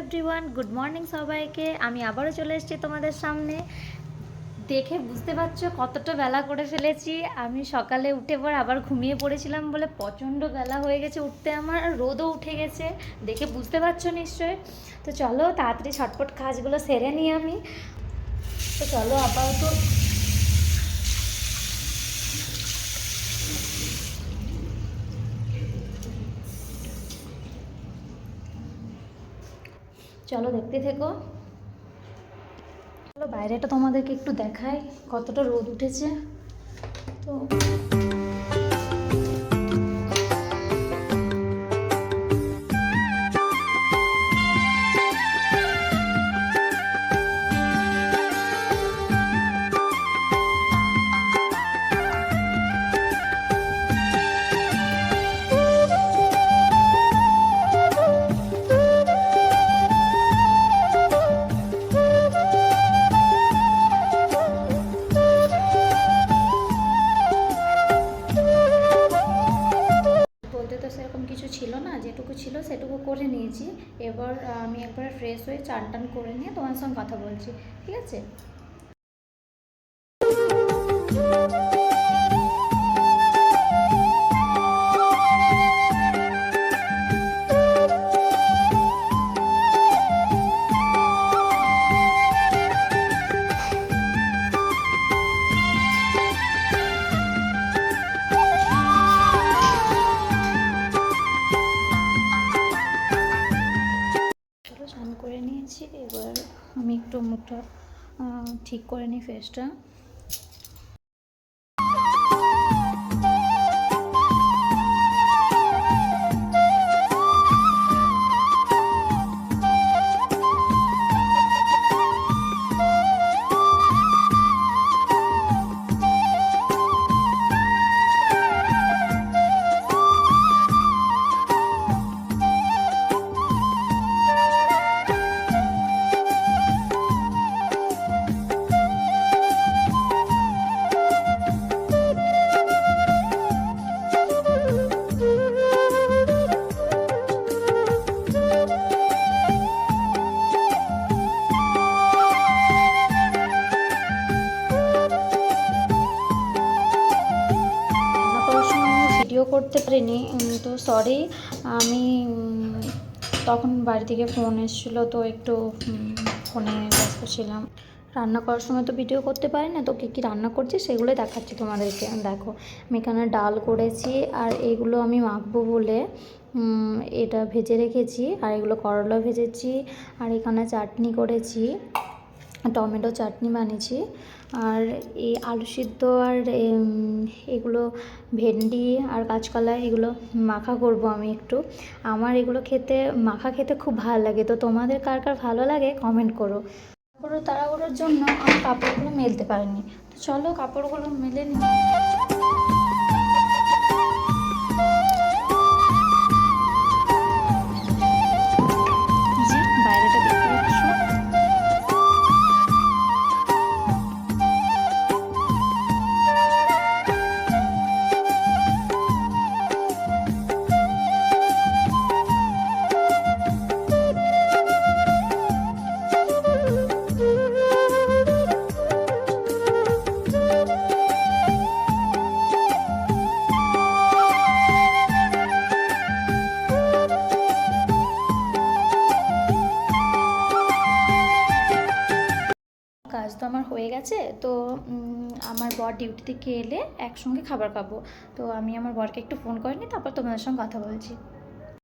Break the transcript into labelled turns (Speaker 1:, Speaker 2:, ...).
Speaker 1: Everyone, good morning সবাইকে। আমি আবারও চলে এসেছি তোমাদের সামনে। দেখে বুঝতে পারছো কতটা বেলা করে ফেলেছি। আমি সকালে উঠে পর আবার ঘুমিয়ে পড়েছিলাম বলে প্রচণ্ড বেলা হয়ে গেছে উঠতে, আমার রোদও উঠে গেছে, দেখে বুঝতে পারছো নিশ্চয়ই। তো চলো তাড়াতাড়ি ছটপট কাজগুলো সেরে নিই আমি। তো চলো আপাতত চলো দেখতে থেকো। চলো বাইরেটা তোমাদেরকে একটু দেখাই কতটা রোদ উঠেছে। তো বলতে তো সেরকম কিছু ছিল না, যেটুকু ছিল সেটুকু করে নিয়েছি। এবার আমি একবার ফ্রেশ হয়ে চান টান করে নিয়ে তোমার সঙ্গে কথা বলছি, ঠিক আছে? চলো স্নান করে নিয়েছি, এবার আমি একটু মুখটা ঠিক করে নিই, ফেসটা। ভিডিও করতে পারিনি, তো সরি। আমি তখন বাড়ি থেকে ফোন এসেছিলো, তো একটু ফোনে ব্যস্ত ছিলাম। রান্না করার সময় তো ভিডিও করতে পারি না, তো কী কী রান্না করছি সেগুলোই দেখাচ্ছি তোমাদেরকে। দেখো আমি এখানে ডাল করেছি, আর এগুলো আমি মাখবো বলে এটা ভেজে রেখেছি, আর এগুলো করলা ভেজেছি, আর এখানে চাটনি করেছি, টমেটো চাটনি বানিয়েছি, আর এই আলু সিদ্ধ, আর এগুলো ভেন্ডি আর কাঁচকলা এগুলো মাখা করব আমি একটু। আমার এগুলো খেতে, মাখা খেতে খুব ভালো লাগে। তো তোমাদের কার কার ভালো লাগে কমেন্ট করো। তাড়াহুড়োর জন্য আমি কাপড়গুলো মেলতে পারিনি, তো চলো কাপড়গুলো মেলে নিই। বাইরেটা দেখতে পাচ্ছ। কাজ তো আমার হয়ে গেছে, তো আমার বর ডিউটি থেকে এলে একসঙ্গে খাবার খাবো। তো আমি আমার বরকে একটু ফোন করে নিই, তারপর তোমাদের সঙ্গে কথা বলছি।